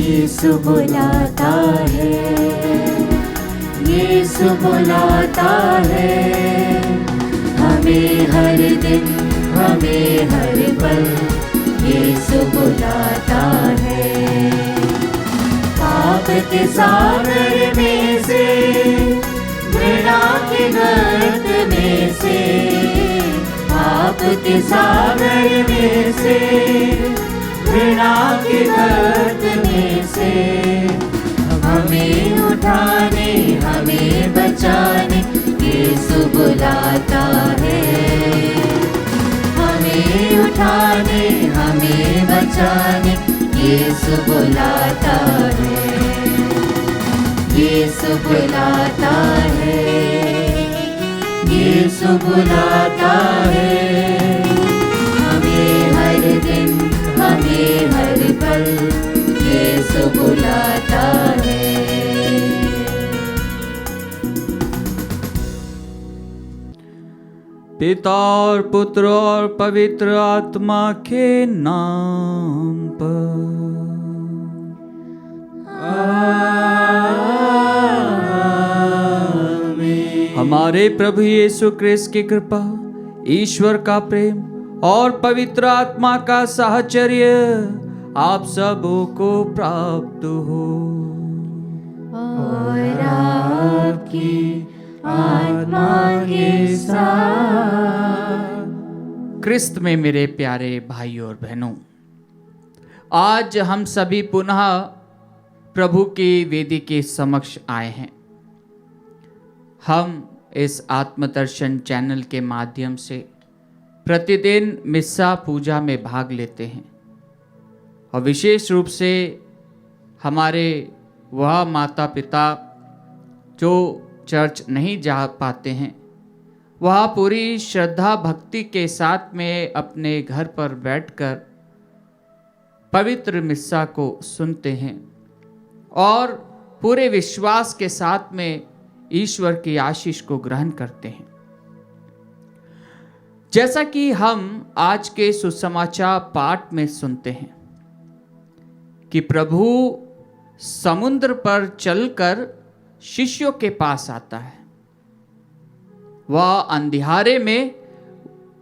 यीशु बुलाता है, यीशु बुलाता है, हमें हर दिन, हमें हर पल यीशु बुलाता है। पाप के सागर में से, घृणा के गर्त में से, पाप के सागर में से, घृणा के गर्त में से, हमें उठाने, हमें बचाने यीशु बुलाता है। हमें उठाने, हमें बचाने यीशु बुलाता है, यीशु बुलाता है, यीशु बुलाता है, हमें हर दिन, हमें हर पल यीशु बुलाता है। पिता और पुत्र और पवित्र आत्मा के नाम पर आमीन। हमारे प्रभु यीशु क्रिस्त की कृपा, ईश्वर का प्रेम और पवित्र आत्मा का साहचर्य आप सबों को प्राप्त हो और आपकी आत्मा के साथ। क्रिस्त में मेरे प्यारे भाइयों और बहनों, आज हम सभी पुनः प्रभु की वेदी के समक्ष आए हैं। हम इस आत्मदर्शन चैनल के माध्यम से प्रतिदिन मिस्सा पूजा में भाग लेते हैं और विशेष रूप से हमारे वह माता पिता जो चर्च नहीं जा पाते हैं, वह पूरी श्रद्धा भक्ति के साथ में अपने घर पर बैठकर पवित्र मिस्सा को सुनते हैं और पूरे विश्वास के साथ में ईश्वर की आशीष को ग्रहण करते हैं। जैसा कि हम आज के सुसमाचार पाठ में सुनते हैं कि प्रभु समुद्र पर चलकर शिष्यों के पास आता है। वह अंधियारे में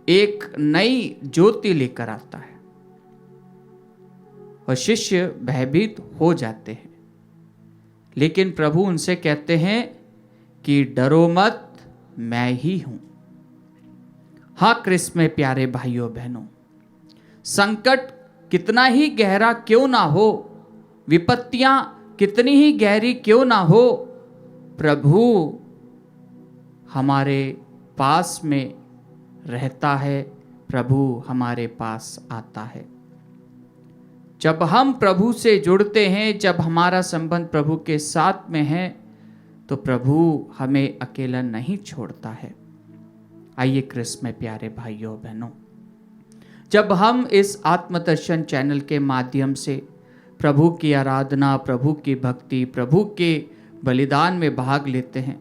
एक नई ज्योति लेकर आता है और शिष्य भयभीत हो जाते हैं, लेकिन प्रभु उनसे कहते हैं कि डरो मत, मैं ही हूं। हाँ क्रिस्त में प्यारे भाइयों बहनों, संकट कितना ही गहरा क्यों ना हो, विपत्तियां कितनी ही गहरी क्यों ना हो, प्रभु हमारे पास में रहता है, प्रभु हमारे पास आता है। जब हम प्रभु से जुड़ते हैं, जब हमारा संबंध प्रभु के साथ में है, तो प्रभु हमें अकेला नहीं छोड़ता है। आइए क्रिस्त में प्यारे भाइयों बहनों, जब हम इस आत्मदर्शन चैनल के माध्यम से प्रभु की आराधना, प्रभु की भक्ति, प्रभु के बलिदान में भाग लेते हैं,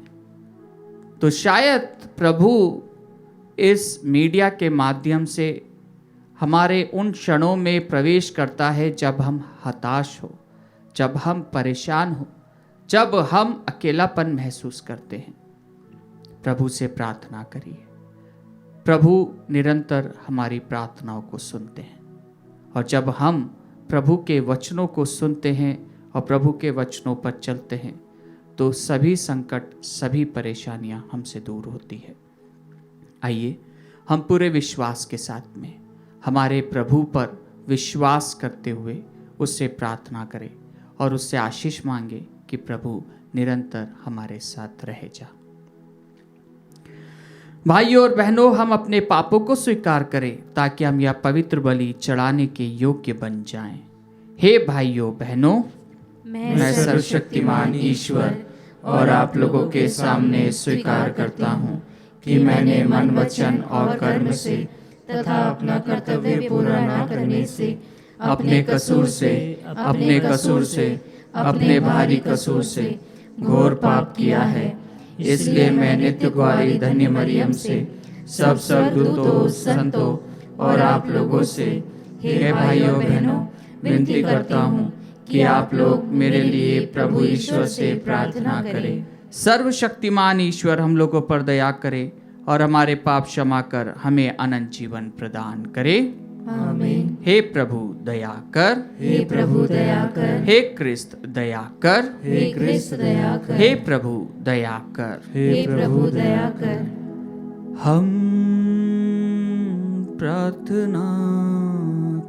तो शायद प्रभु इस मीडिया के माध्यम से हमारे उन क्षणों में प्रवेश करता है जब हम हताश हो, जब हम परेशान हो, जब हम अकेलापन महसूस करते हैं। प्रभु से प्रार्थना करिए। प्रभु निरंतर हमारी प्रार्थनाओं को सुनते हैं और जब हम प्रभु के वचनों को सुनते हैं और प्रभु के वचनों पर चलते हैं, तो सभी संकट, सभी परेशानियां हमसे दूर होती है। आइए हम पूरे विश्वास के साथ में हमारे प्रभु पर विश्वास करते हुए उससे प्रार्थना करें और उससे आशीष मांगे कि प्रभु निरंतर हमारे साथ रहे जा। भाइयों और बहनों, हम अपने पापों को स्वीकार करें ताकि हम यह पवित्र बलि चढ़ाने के योग्य बन जाएं। हे भाइयों बहनों, मैं सर्वशक्तिमान ईश्वर और आप लोगों के सामने स्वीकार करता हूँ कि मैंने मन, वचन और कर्म से तथा अपना कर्तव्य पूरा न करने से, अपने कसूर से, अपने भारी कसूर से घोर पाप किया है। इसलिए मैं नित्य कुंवारी धन्य मरियम से, सब स्वर्गदूतों, संतों और आप लोगों से, हे भाइयों बहनों, विनती करता हूँ कि आप लोग मेरे लिए प्रभु ईश्वर से प्रार्थना करें। सर्वशक्तिमान ईश्वर हम लोगों पर दया करे और हमारे पाप क्षमा कर हमें अनंत जीवन प्रदान करे। आमीन। हे प्रभु दया कर, हे प्रभु दया कर, हे क्रिस्त दया कर, हे क्रिस्त दया कर, हे प्रभु दया कर, हे प्रभु दया कर। हम प्रार्थना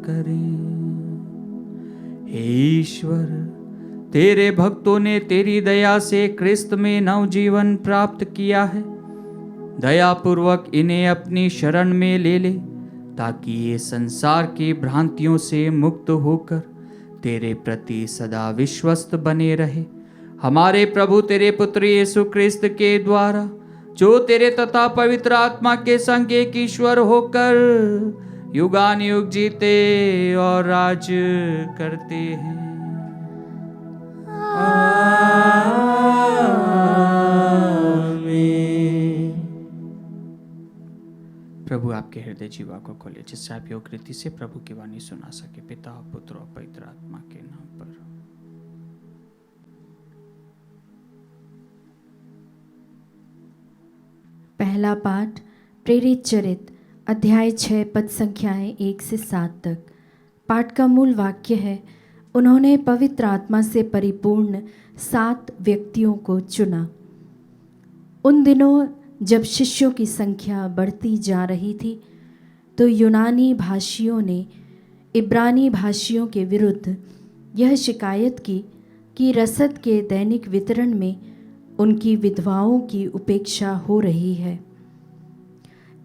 करें। हे ईश्वर, तेरे भक्तों ने तेरी दया से क्रिस्त में नव जीवन प्राप्त किया है। दया पूर्वक इन्हें अपनी शरण में ले ले, ताकि ये संसार की भ्रांतियों से मुक्त होकर तेरे प्रति सदा विश्वस्त बने रहे। हमारे प्रभु तेरे पुत्र यीशु क्रिस्त के द्वारा, जो तेरे तथा पवित्र आत्मा के संग एक ईश्वर होकर युगान युग जीते और राज करते हैं। प्रभु आपके हृदय जीवा को खोले, जिससे आप योग रीति से प्रभु की वाणी सुना सके। पिता, पुत्र और पवित्र आत्मा के नाम पर। पहला पाठ प्रेरित चरित अध्याय 6 पद संख्याएं 1 से 7 तक। पाठ का मूल वाक्य है, उन्होंने पवित्र आत्मा से परिपूर्ण 7 व्यक्तियों को चुना। उन दिनों जब शिष्यों की संख्या बढ़ती जा रही थी, तो यूनानी भाषियों ने इब्रानी भाषियों के विरुद्ध यह शिकायत की कि रसद के दैनिक वितरण में उनकी विधवाओं की उपेक्षा हो रही है।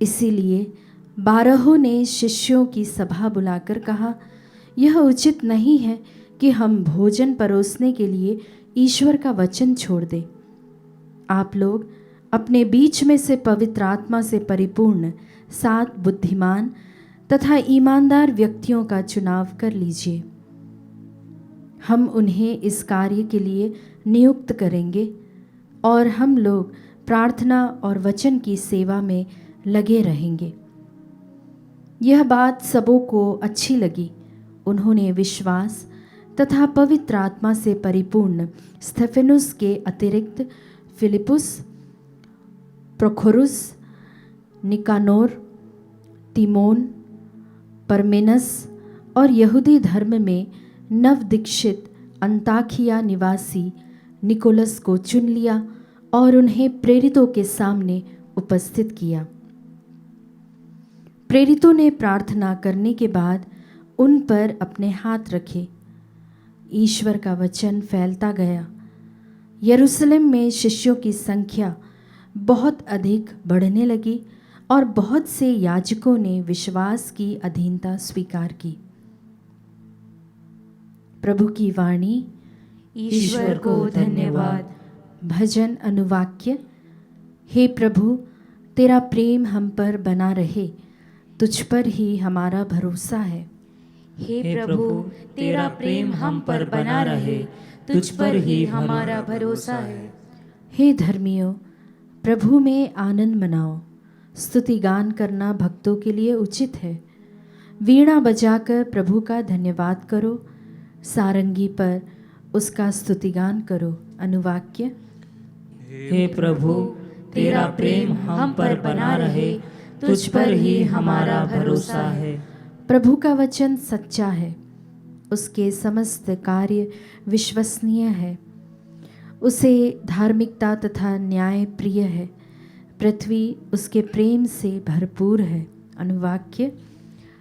इसीलिए 12 ने शिष्यों की सभा बुलाकर कहा, यह उचित नहीं है कि हम भोजन परोसने के लिए ईश्वर का वचन छोड़ दें। आप लोग अपने बीच में से पवित्र आत्मा से परिपूर्ण 7 बुद्धिमान तथा ईमानदार व्यक्तियों का चुनाव कर लीजिए। हम उन्हें इस कार्य के लिए नियुक्त करेंगे और हम लोग प्रार्थना और वचन की सेवा में लगे रहेंगे। यह बात सबों को अच्छी लगी। उन्होंने विश्वास तथा पवित्र आत्मा से परिपूर्ण स्तेफनुस के अतिरिक्त फिलिपुस, प्रोखोरुस, निकानोर, तिमोन, परमेनस और यहूदी धर्म में नवदीक्षित अंताखिया निवासी निकोलस को चुन लिया और उन्हें प्रेरितों के सामने उपस्थित किया। प्रेरितों ने प्रार्थना करने के बाद उन पर अपने हाथ रखे। ईश्वर का वचन फैलता गया। यरूशलेम में शिष्यों की संख्या बहुत अधिक बढ़ने लगी और बहुत से याजकों ने विश्वास की अधीनता स्वीकार की। प्रभु की वाणी। ईश्वर को धन्यवाद। भजन अनुवाक्य। हे प्रभु, तेरा प्रेम हम पर बना रहे, तुझ पर ही हमारा भरोसा है। हे प्रभु, तेरा प्रेम हम पर बना रहे, तुझ पर ही हमारा भरोसा है। हे धर्मियों, प्रभु में आनंद मनाओ। स्तुति गान करना भक्तों के लिए उचित है। वीणा बजाकर प्रभु का धन्यवाद करो, सारंगी पर उसका स्तुतिगान करो। अनुवाक्य। हे प्रभु, तेरा प्रेम हम पर बना रहे, तुझ पर ही हमारा भरोसा है। प्रभु का वचन सच्चा है, उसके समस्त कार्य विश्वसनीय है। उसे धार्मिकता तथा न्याय प्रिय है। पृथ्वी उसके प्रेम से भरपूर है। अनुवाक्य।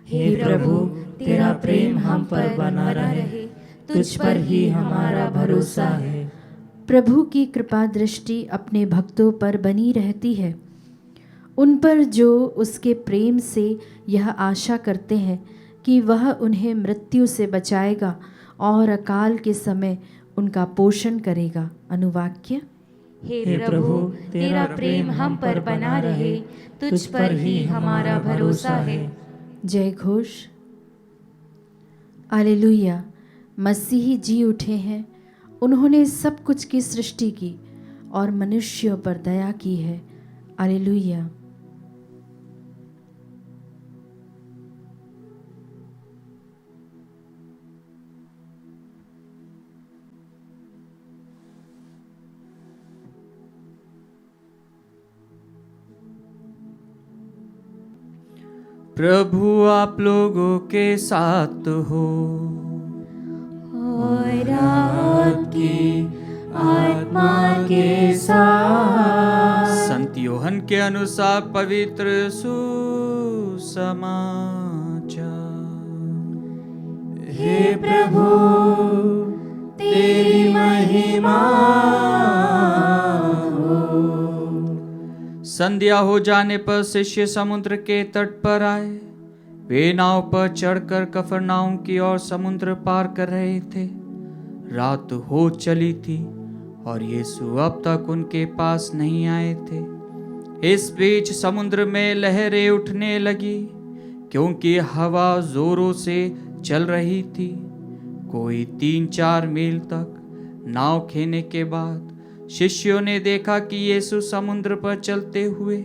हे प्रभु, तेरा प्रेम हम पर बना रहे, तुझ पर ही हमारा भरोसा है। प्रभु की कृपा दृष्टि अपने भक्तों पर बनी रहती है, उन पर जो उसके प्रेम से यह आशा करते हैं कि वह उन्हें मृत्यु से बचाएगा और अकाल के समय उनका पोषण करेगा। अनुवाक्य। हे प्रभु, तेरा प्रेम हम पर बना रहे, तुझ पर ही हमारा भरोसा है। जय घोष। हालेलुया। मसीही जी उठे हैं। उन्होंने सब कुछ की सृष्टि की और मनुष्यों पर दया की है। हालेलुया। प्रभु आप लोगों के साथ हो और आपकी आत्मा के साथ। संत योहन के अनुसार पवित्र सुसमाचार। हे प्रभु तेरी महिमा हो। संध्या हो जाने पर शिष्य समुद्र के तट पर आए। वे नाव पर चढ़कर कफरनाउम की ओर समुद्र पार कर रहे थे। रात हो चली थी और यीशु अब तक उनके पास नहीं आए थे। इस बीच समुद्र में लहरें उठने लगी, क्योंकि हवा जोरों से चल रही थी। कोई 3-4 मील तक नाव खेने के बाद शिष्यों ने देखा कि यीशु समुद्र पर चलते हुए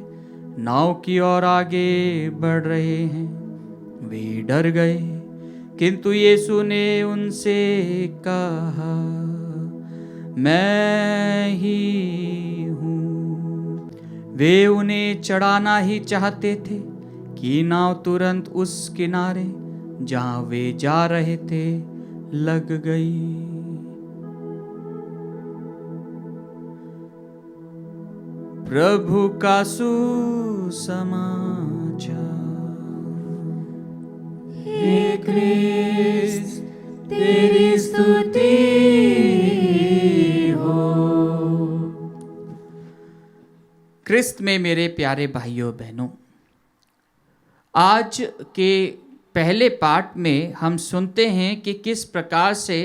नाव की ओर आगे बढ़ रहे हैं। वे डर गए, किंतु यीशु ने उनसे कहा, मैं ही हूँ। वे उन्हें चढ़ाना ही चाहते थे कि नाव तुरंत उस किनारे जहां वे जा रहे थे लग गई। प्रभु का सुसमाचार। हे क्रिस्त तेरी स्तुति हो। क्रिस्त में मेरे प्यारे भाइयों बहनों, आज के पहले पाठ में हम सुनते हैं कि किस प्रकार से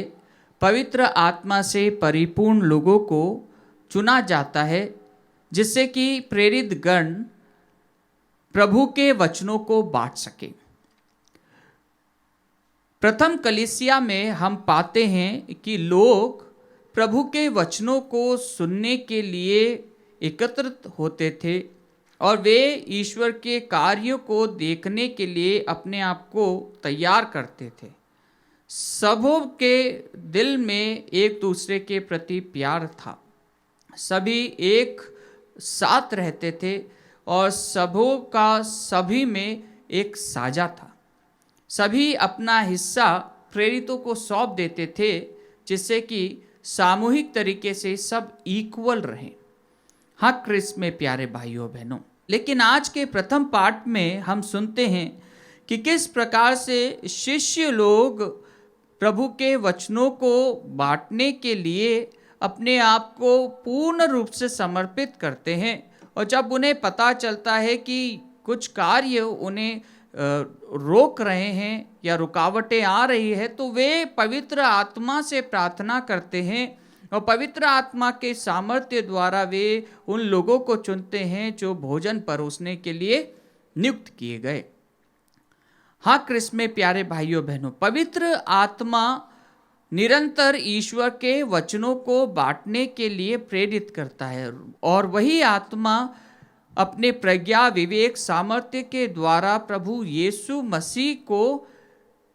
पवित्र आत्मा से परिपूर्ण लोगों को चुना जाता है, जिससे कि प्रेरित गण प्रभु के वचनों को बांट सके। प्रथम कलीसिया में हम पाते हैं कि लोग प्रभु के वचनों को सुनने के लिए एकत्रित होते थे और वे ईश्वर के कार्यों को देखने के लिए अपने आप को तैयार करते थे। सबों के दिल में एक दूसरे के प्रति प्यार था। सभी एक साथ रहते थे और सबों का सभी में एक साझा था। सभी अपना हिस्सा प्रेरितों को सौंप देते थे, जिससे कि सामूहिक तरीके से सब इक्वल रहें। हाँ क्रिस्त में प्यारे भाइयों बहनों, लेकिन आज के प्रथम पाठ में हम सुनते हैं कि किस प्रकार से शिष्य लोग प्रभु के वचनों को बांटने के लिए अपने आप को पूर्ण रूप से समर्पित करते हैं। और जब उन्हें पता चलता है कि कुछ कार्य उन्हें रोक रहे हैं या रुकावटें आ रही है, तो वे पवित्र आत्मा से प्रार्थना करते हैं और पवित्र आत्मा के सामर्थ्य द्वारा वे उन लोगों को चुनते हैं जो भोजन परोसने के लिए नियुक्त किए गए। हाँ क्रिस्त में प्यारे भाइयों बहनों, पवित्र आत्मा निरंतर ईश्वर के वचनों को बांटने के लिए प्रेरित करता है और वही आत्मा अपने प्रज्ञा, विवेक, सामर्थ्य के द्वारा प्रभु यीशु मसीह को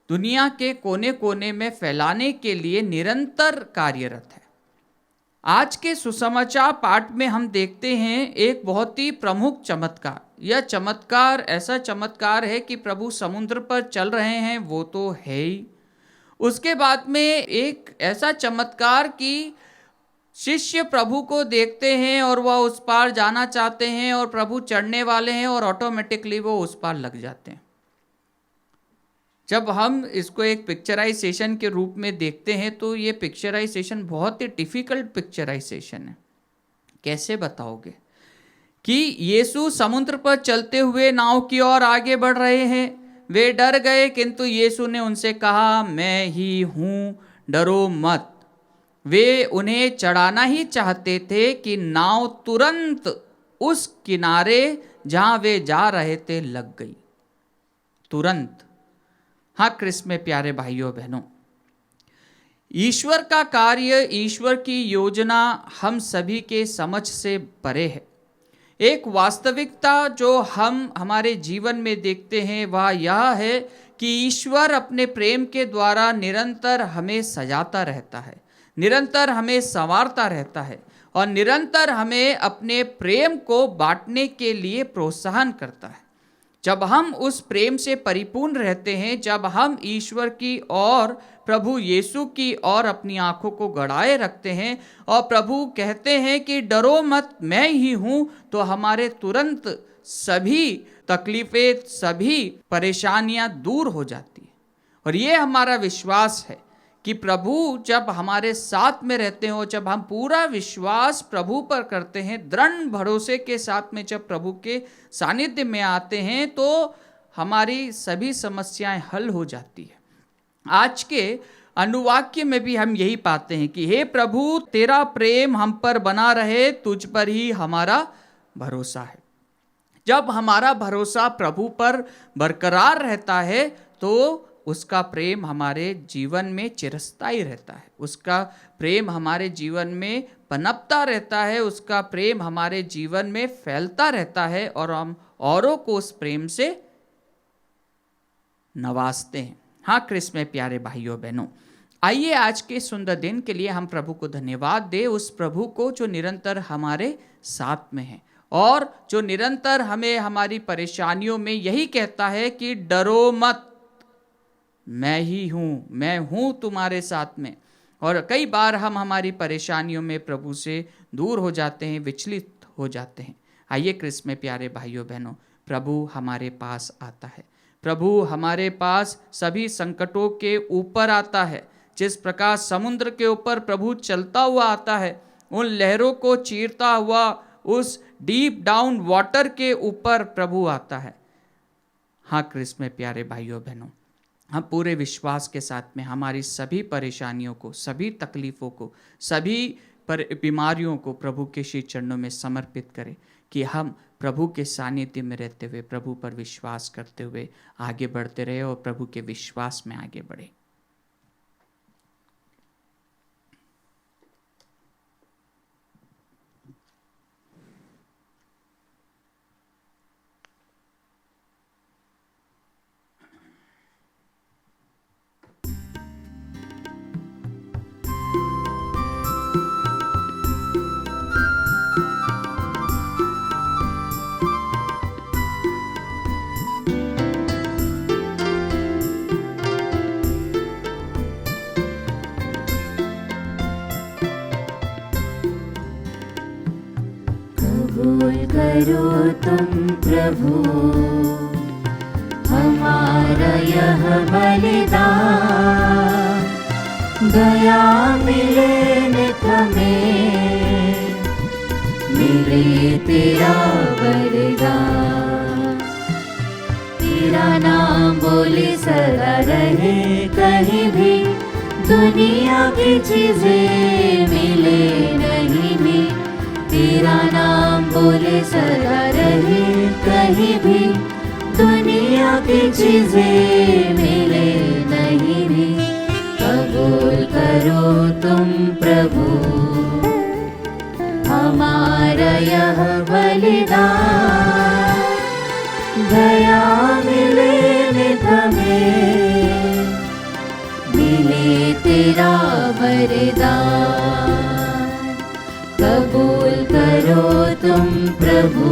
दुनिया के कोने कोने में फैलाने के लिए निरंतर कार्यरत है। आज के सुसमाचार पाठ में हम देखते हैं एक बहुत ही प्रमुख चमत्कार। यह चमत्कार ऐसा चमत्कार है कि प्रभु समुद्र पर चल रहे हैं, वो तो है ही। उसके बाद में एक ऐसा चमत्कार कि शिष्य प्रभु को देखते हैं और वह उस पार जाना चाहते हैं और प्रभु चढ़ने वाले हैं और ऑटोमेटिकली वो उस पार लग जाते हैं। जब हम इसको एक पिक्चराइजेशन के रूप में देखते हैं तो ये पिक्चराइजेशन बहुत ही डिफिकल्ट पिक्चराइजेशन है। कैसे बताओगे कि यीशु समुद्र पर चलते हुए नाव की ओर आगे बढ़ रहे हैं। वे डर गए, किंतु यीशु ने उनसे कहा, मैं ही हूँ, डरो मत। वे उन्हें चढ़ाना ही चाहते थे कि नाव तुरंत उस किनारे जहां वे जा रहे थे लग गई, तुरंत। हाँ क्रिस्त में प्यारे भाइयों बहनों, ईश्वर का कार्य, ईश्वर की योजना हम सभी के समझ से परे है। एक वास्तविकता जो हम हमारे जीवन में देखते हैं वह यह है कि ईश्वर अपने प्रेम के द्वारा निरंतर हमें सजाता रहता है, निरंतर हमें संवारता रहता है और निरंतर हमें अपने प्रेम को बांटने के लिए प्रोत्साहन करता है। जब हम उस प्रेम से परिपूर्ण रहते हैं, जब हम ईश्वर की और प्रभु यीशु की और अपनी आंखों को गड़ाए रखते हैं और प्रभु कहते हैं कि डरो मत, मैं ही हूं, तो हमारे तुरंत सभी तकलीफें, सभी परेशानियां दूर हो जाती है। और ये हमारा विश्वास है कि प्रभु जब हमारे साथ में रहते हो, जब हम पूरा विश्वास प्रभु पर करते हैं, दृढ़ भरोसे के साथ में जब प्रभु के सानिध्य में आते हैं, तो हमारी सभी समस्याएं हल हो जाती है। आज के अनुवाक्य में भी हम यही पाते हैं कि हे प्रभु, तेरा प्रेम हम पर बना रहे, तुझ पर ही हमारा भरोसा है। जब हमारा भरोसा प्रभु पर बरकरार रहता है तो उसका प्रेम हमारे जीवन में चिरस्थायी रहता है, उसका प्रेम हमारे जीवन में पनपता रहता है, उसका प्रेम हमारे जीवन में फैलता रहता है और हम औरों को उस प्रेम से नवाजते हैं। हाँ क्रिस्त में प्यारे भाइयों बहनों, आइए आज के सुंदर दिन के लिए हम प्रभु को धन्यवाद दें, उस प्रभु को जो निरंतर हमारे साथ में है और जो निरंतर हमें हमारी परेशानियों में यही कहता है कि डरो मत, मैं ही हूँ, मैं हूँ तुम्हारे साथ में। और कई बार हम हमारी परेशानियों में प्रभु से दूर हो जाते हैं, विचलित हो जाते हैं। आइए क्रिस्त में प्यारे भाइयों बहनों, प्रभु हमारे पास आता है, प्रभु हमारे पास सभी संकटों के ऊपर आता है। जिस प्रकार समुद्र के ऊपर प्रभु चलता हुआ आता है, उन लहरों को चीरता हुआ उस डीप डाउन वाटर के ऊपर प्रभु आता है। हाँ क्रिस्त में प्यारे भाइयों बहनों, हम पूरे विश्वास के साथ में हमारी सभी परेशानियों को, सभी तकलीफ़ों को, सभी बीमारियों को प्रभु के श्री चरणों में समर्पित करें कि हम प्रभु के सानिध्य में रहते हुए, प्रभु पर विश्वास करते हुए आगे बढ़ते रहे और प्रभु के विश्वास में आगे बढ़े। कबूल करो तुम प्रभु हमारा यह बलिदान, दया मिले नित हमें, मिले तेरा बलिदान। तेरा नाम बोले सदा रहे कहीं भी, दुनिया की चीजें मिले नहीं भी। तेरा नाम बोले सदा रहे कहीं भी, दुनिया की चीजें मिले नहीं भी। कबूल करो तुम प्रभु हमारा यह बलिदान, दया मिले नित हमें, मिले तेरा वरदान। कबूल करो तुम प्रभु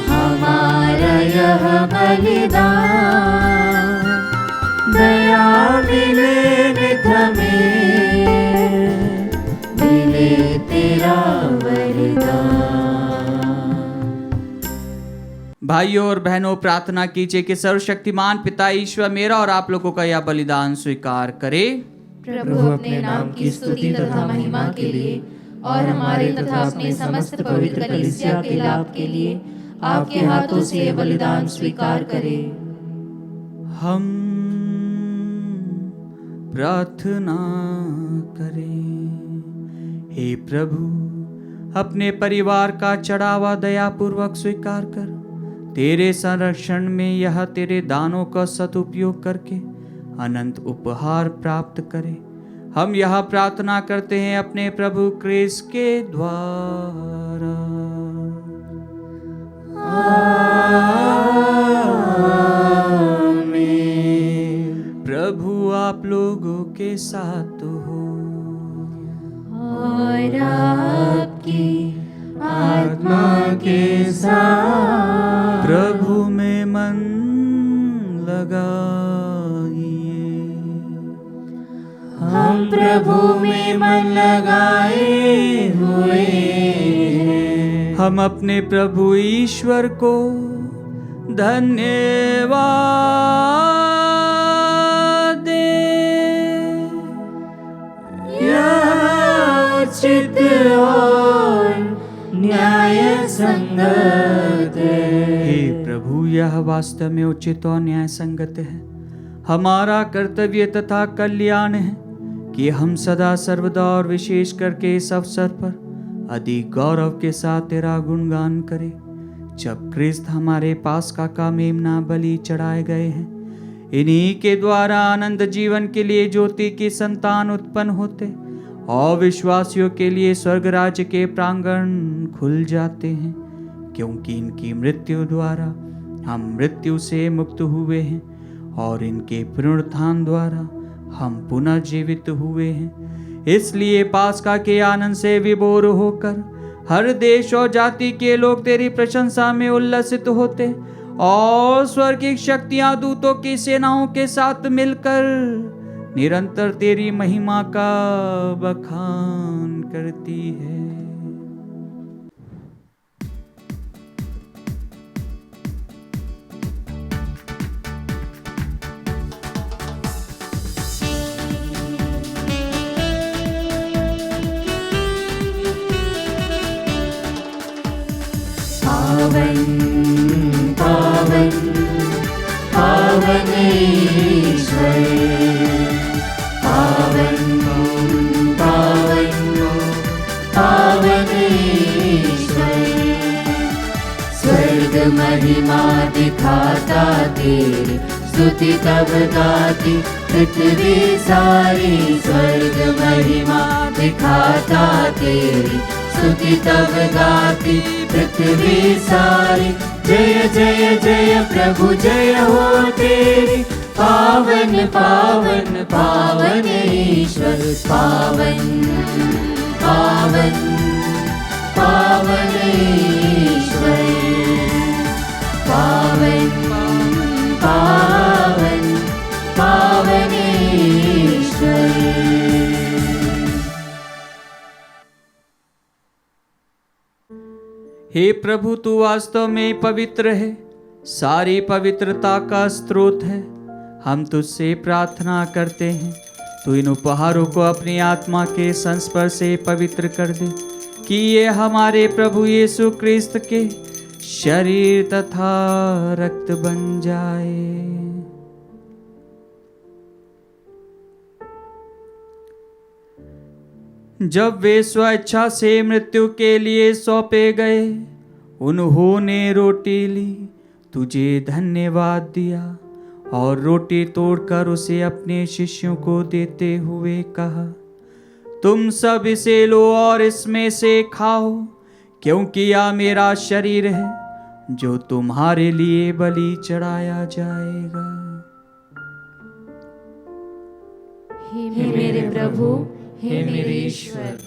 हमारा यह बलिदान, दया मिले नित हमें, मिले तेरा वरदान। भाइयों और बहनों, प्रार्थना कीजिए कि सर्वशक्तिमान पिता ईश्वर मेरा और आप लोगों का यह बलिदान स्वीकार करे। प्रभु अपने नाम की स्तुति तथा महिमा के लिए और हमारे तथा अपने समस्त पवित्र कलीसिया के लाभ के लिए आपके हाथों से ये बलिदान स्वीकार करें। हम प्रार्थना करें। हे प्रभु, अपने परिवार का चढ़ावा दयापूर्वक स्वीकार कर तेरे संरक्षण में यह तेरे दानों का सदुपयोग करके अनंत उपहार प्राप्त करे। हम यह प्रार्थना करते हैं अपने प्रभु क्रिस्त के द्वारा। आमीन। प्रभु आप लोगों के साथ हो और आपकी आत्मा के साथ। प्रभु मन लगाइए। हम प्रभु में मन लगाए हुए हैं। हम अपने प्रभु ईश्वर को धन्यवाद दें। यह उचित और न्याय संगत है। हे प्रभु, यह वास्तव में उचित और न्याय संगत है, हमारा कर्तव्य तथा कल्याण है कि हम सदा सर्वदा और विशेष करके इस अवसर पर अधिक गौरव के साथ तेरा गुणगान करें, जब क्रिस्त हमारे पास का मेमना बलि चढ़ाए गए हैं। इन्हीं के द्वारा आनंद जीवन के लिए ज्योति की संतान उत्पन्न होते और विश्वासियों के लिए स्वर्ग राज्य के प्रांगण खुल जाते हैं, क्योंकि इनकी मृत्यु द्वारा हम मृत्यु से मुक्त हुए हैं और इनके पुनरुत्थान द्वारा हम पुनर्जीवित हुए हैं। इसलिए पास्का के आनंद से विभोर होकर हर देश और जाति के लोग तेरी प्रशंसा में उल्लसित होते और स्वर्गीय शक्तियां दूतों की सेनाओं के साथ मिलकर निरंतर तेरी महिमा का बखान करती है। पावन पावन पावन ईश्वर, पावन पावन पावन ईश्वर। स्वर्ग महिमा दिखाता तेरी स्तुति तब गाती पृथ्वी सारी। स्वर्ग महिमा दिखाता तेरी स्तुति तब गाती पृथ्वी सारी। जय जय जय प्रभु जय हो तेरी, पावन पावन पावन ईश्वर। पावन पावन पावन ईश्वर, पावन पावन पावन ईश्वर। हे प्रभु, तू वास्तव में पवित्र है, सारी पवित्रता का स्रोत है। हम तुझसे प्रार्थना करते हैं, तू इन उपहारों को अपनी आत्मा के संस्पर्श से पवित्र कर दे, कि ये हमारे प्रभु यीशु क्रिस्त के शरीर तथा रक्त बन जाए। जब वे स्वेच्छा से मृत्यु के लिए सौंपे गए, उन्होंने रोटी ली, तुझे धन्यवाद दिया और रोटी तोड़कर उसे अपने शिष्यों को देते हुए कहा, तुम सब इसे लो और इसमें से खाओ, क्योंकि यह मेरा शरीर है जो तुम्हारे लिए बलि चढ़ाया जाएगा। हे मेरे प्रभु, हे मेरे ईश्वर।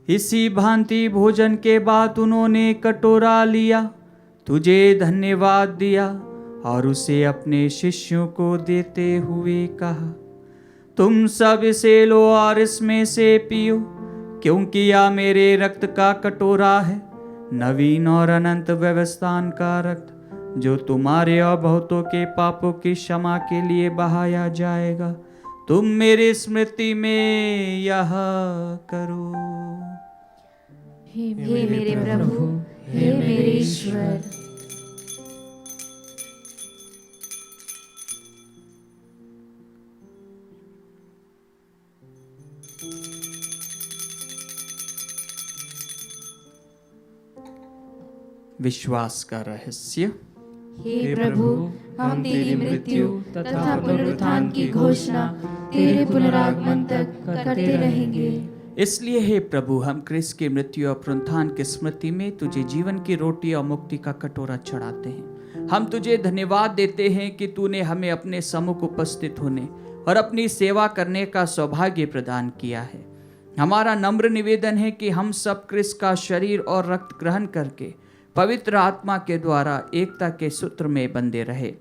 इसी भांति भोजन के बाद उन्होंने कटोरा लिया, तुझे धन्यवाद दिया और उसे अपने शिष्यों को देते हुए कहा, तुम सब इसे लो और इसमें से पियो, क्योंकि यह मेरे रक्त का कटोरा है, नवीन और अनंत व्यवस्थान का रक्त, जो तुम्हारे और बहुतों के पापों की क्षमा के लिए बहाया जाएगा। तुम मेरी स्मृति में यह करो। हे मेरे प्रभु, हे मेरे ईश्वर। विश्वास का रहस्य। हे प्रभु, हम तेरी मृत्यु तथा पुनरुत्थान की घोषणा तेरे पुनरागमन तक करते रहेंगे। इसलिए हे प्रभु, हम क्रिस्त की मृत्यु और पुनरुत्थान की स्मृति में तुझे जीवन की रोटी और मुक्ति का कटोरा चढ़ाते हैं हम तुझे धन्यवाद देते हैं कि तूने हमें अपने सम्मुख उपस्थित होने और अपनी सेवा करने का सौभाग्य प्रदान किया है। हमारा नम्र निवेदन है कि हम सब क्रिस्त का शरीर और रक्त ग्रहण करके पवित्र आत्मा के द्वारा एकता के सूत्र में बंधे रहे।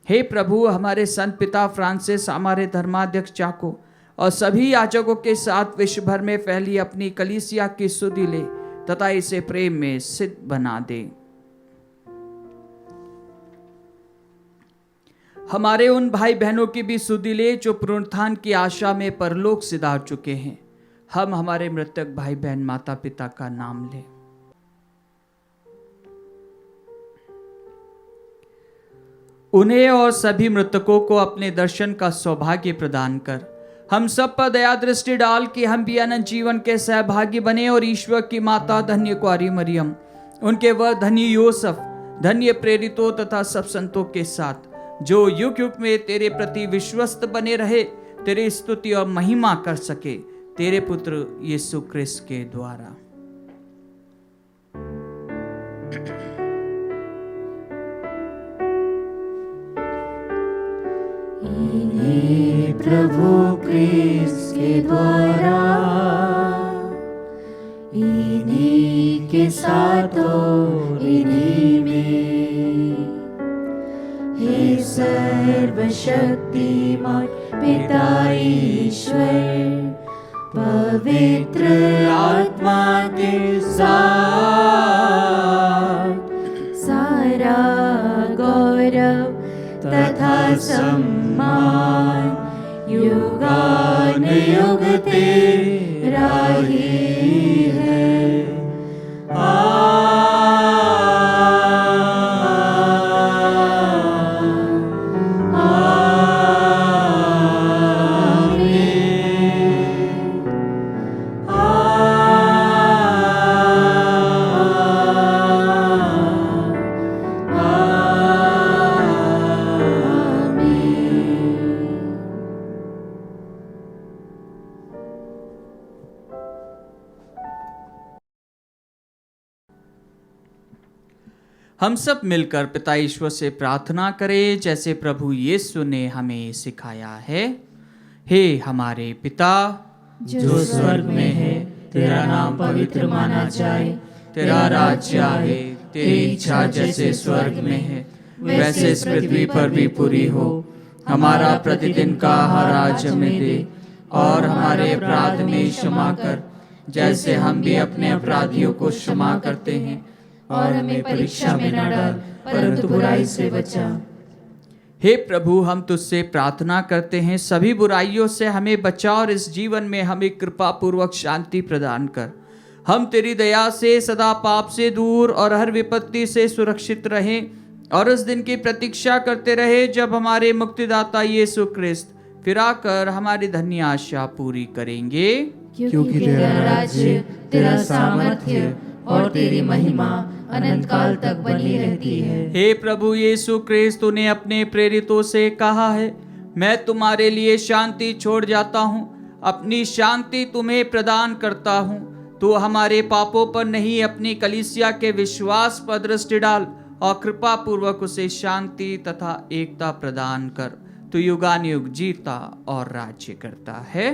हे प्रभु, हमारे संत पिता फ्रांसिस, हमारे धर्माध्यक्ष चाको और सभी याजकों के साथ विश्व भर में फैली अपनी कलीसिया की सुधि ले तथा इसे प्रेम में सिद्ध बना दे। हमारे उन भाई बहनों की भी सुधि ले जो पुनरुत्थान की आशा में परलोक सिधार चुके हैं। हम हमारे मृतक भाई बहन माता पिता का नाम लें। उन्हें और सभी मृतकों को अपने दर्शन का सौभाग्य प्रदान कर हम सब पर दया दृष्टि डाल कि हम भी अनंत जीवन के सहभागी बने और ईश्वर की माता धन्य कुआरी मरियम, उनके वर धन्य यूसुफ, धन्य प्रेरितों तथा सब संतों के साथ जो युग युग में तेरे प्रति विश्वस्त बने रहे, तेरी स्तुति और महिमा कर सके, तेरे पुत्र यीशु क्रिस्त के द्वारा। इन्हीं प्रभु क्रिस्त के द्वारा, इन्हीं के साथ और इन्हीं में, हे सर्वशक्तिमान पिता ईश्वर, पवित्र आत्मा के साथ सारा गौरव तथा सम्मान युगानुयुग तेरा ही है। हम सब मिलकर पिता ईश्वर से प्रार्थना करें जैसे प्रभु यीशु ने हमें सिखाया है। हे हमारे पिता जो स्वर्ग में है, तेरा नाम पवित्र माना जाए, तेरा राज्य आए, तेरी इच्छा जैसे स्वर्ग में है वैसे इस पृथ्वी पर भी पूरी हो। हमारा प्रतिदिन का आहार आज हमें दे और हमारे अपराध में क्षमा कर जैसे हम भी अपने अपराधियों को क्षमा करते हैं, और हमें परीक्षा में न डाल परंतु बुराई से बचा। हे प्रभु, हम तुझसे प्रार्थना करते हैं सभी बुराइयों से हमें बचा और इस जीवन में हमें कृपा पूर्वक शांति प्रदान कर। हम तेरी दया से सदा पाप से दूर और हर विपत्ति से सुरक्षित रहें और उस दिन की प्रतीक्षा करते रहे जब हमारे मुक्तिदाता यीशु क्रिस्त फिर आकर हमारी धन्य आशा पूरी करेंगे। क्योंकि तेरा राज्य, तेरा सामर्थ्य और तेरी महिमा अनंत काल तक बनी रहती है। हे प्रभु यीशु क्रिस्त, तूने अपने प्रेरितों से कहा है, मैं तुम्हारे लिए शांति छोड़ जाता हूँ, अपनी शांति तुम्हें प्रदान करता हूँ। तू हमारे पापों पर नहीं अपनी कलीसिया के विश्वास पर दृष्टि डाल और कृपा पूर्वक उसे शांति तथा एकता प्रदान कर। तू युगानुयुग जीता और राज्य करता है।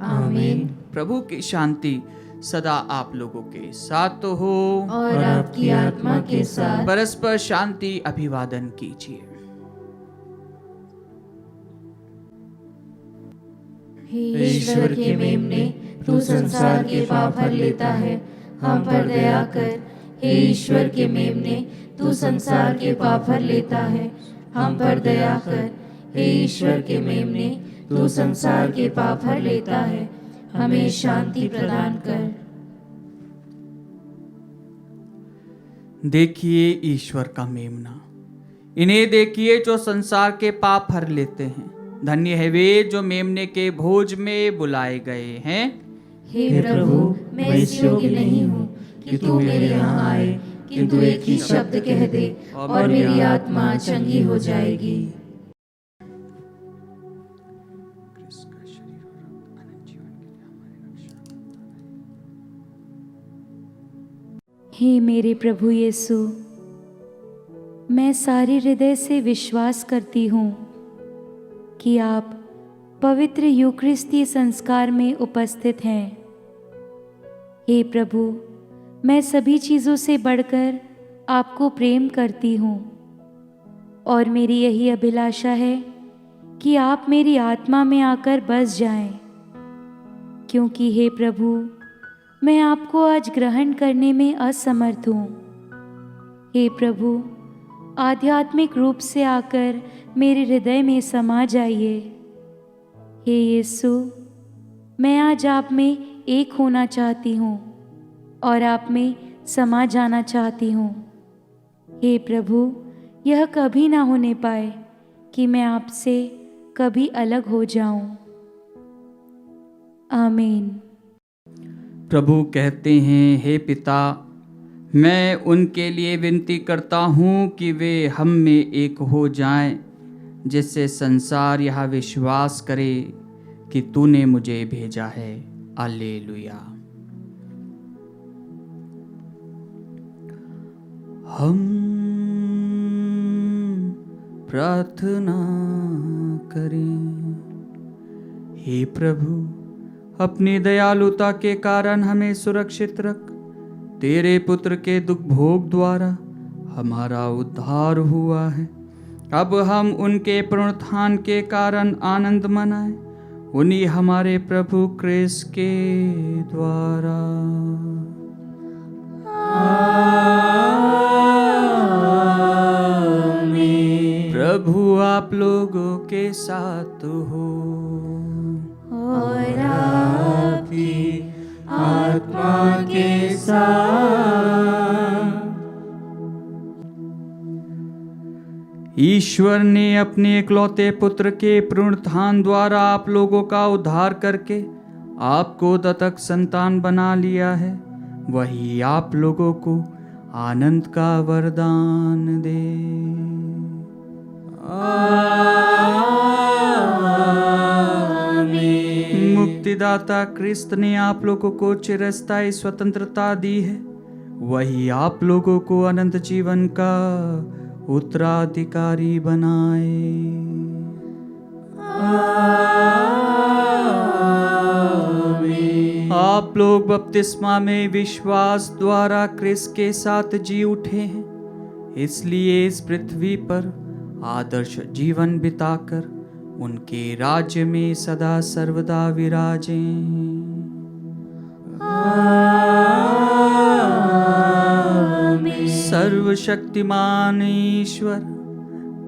आमीन। प्रभु की शांति सदा आप लोगों के साथ तो हो और आपकी आत्मा के साथ। परस्पर शांति अभिवादन कीजिए। हे ईश्वर के मेमने, तू संसार के पाप हर लेता है, हम पर दया कर। हे ईश्वर के मेमने, तू संसार के पाप हर लेता है, हम पर दया कर। हे ईश्वर के मेमने, तू संसार के पाप हर लेता है, हमें शांति प्रदान कर। देखिए ईश्वर का मेमना, इन्हें देखिए जो संसार के पाप हर लेते हैं। धन्य है वे जो मेमने के भोज में बुलाए गए हैं। हे प्रभु, मैं इस योग्य नहीं हूँ कि तू मेरे यहाँ आए, किंतु एक ही शब्द कह दे और मेरी आत्मा चंगी हो जाएगी। हे मेरे प्रभु यीशु, मैं सारे हृदय से विश्वास करती हूँ कि आप पवित्र यूकरिस्ती संस्कार में उपस्थित हैं। हे प्रभु, मैं सभी चीज़ों से बढ़कर आपको प्रेम करती हूँ और मेरी यही अभिलाषा है कि आप मेरी आत्मा में आकर बस जाएं, क्योंकि हे प्रभु, मैं आपको आज ग्रहण करने में असमर्थ हूँ। हे प्रभु, आध्यात्मिक रूप से आकर मेरे हृदय में समा जाइए। हे यीशु, मैं आज आप में एक होना चाहती हूँ और आप में समा जाना चाहती हूँ। हे प्रभु, यह कभी ना होने पाए कि मैं आपसे कभी अलग हो जाऊं। आमीन। प्रभु कहते हैं, हे पिता, मैं उनके लिए विनती करता हूँ कि वे हम में एक हो जाएं, जिससे संसार यह विश्वास करे कि तूने मुझे भेजा है। हालेलुया। हम प्रार्थना करें। हे प्रभु, अपनी दयालुता के कारण हमें सुरक्षित रख। तेरे पुत्र के दुख भोग द्वारा हमारा उद्धार हुआ है। अब हम उनके पुनरुत्थान के कारण आनंद मनाएं, उन्हीं हमारे प्रभु क्रिस्त के द्वारा। आमीन। प्रभु आप लोगों के साथ हो और आपकी आत्मा के साथ। ईश्वर ने अपने इकलौते पुत्र के पुनरुत्थान द्वारा आप लोगों का उद्धार करके आपको दत्तक संतान बना लिया है। वही आप लोगों को आनंद का वरदान दे। आमीन। मुक्तिदाता क्रिस्त ने आप लोगों को चिरस्थायी स्वतंत्रता दी है। वही आप लोगों को अनंत जीवन का उत्तराधिकारी बनाए। आमीन। आप लोग बपतिस्मा में विश्वास द्वारा क्रिस्त के साथ जी उठे हैं, इसलिए इस पृथ्वी पर आदर्श जीवन बिताकर उनके राज्य में सदा सर्वदा विराजें। आमीन। सर्वशक्तिमान ईश्वर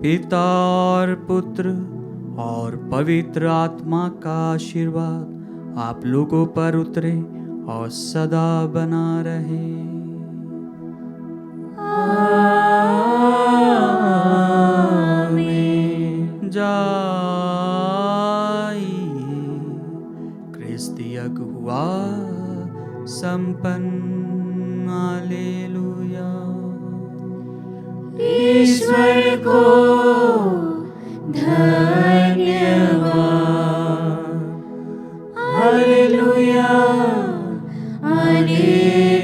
पिता और पुत्र और पवित्र आत्मा का आशीर्वाद आप लोगों पर उतरे और सदा बना रहे। आमीन। जाइए, क्रिस्त यज्ञ हुआ संपन्न। हालेलुया। ईश्वर को धन्यवाद। Hallelujah, hallelujah.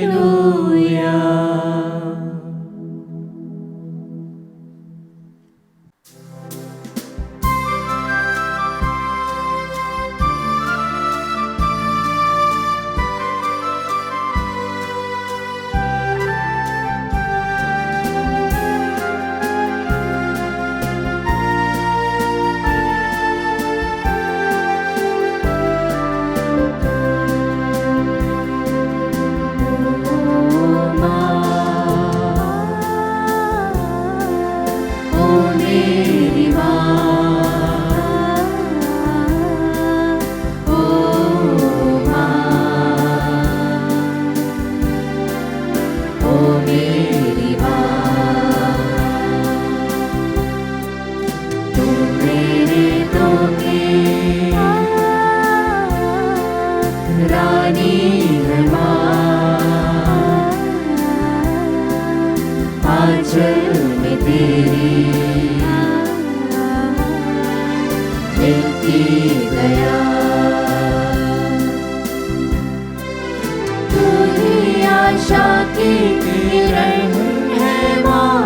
आशा की किरण है माँ,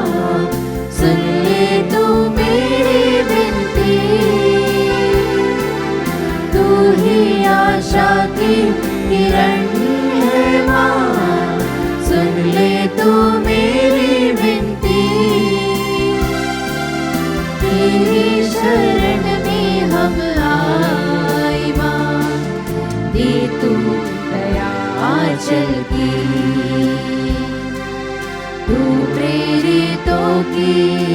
सुन किरण है माँ, सुन ले तू मेरी विनती। तेरी शरण में हम आए माँ, दे तू दया आंचल की। तू प्रेरितों की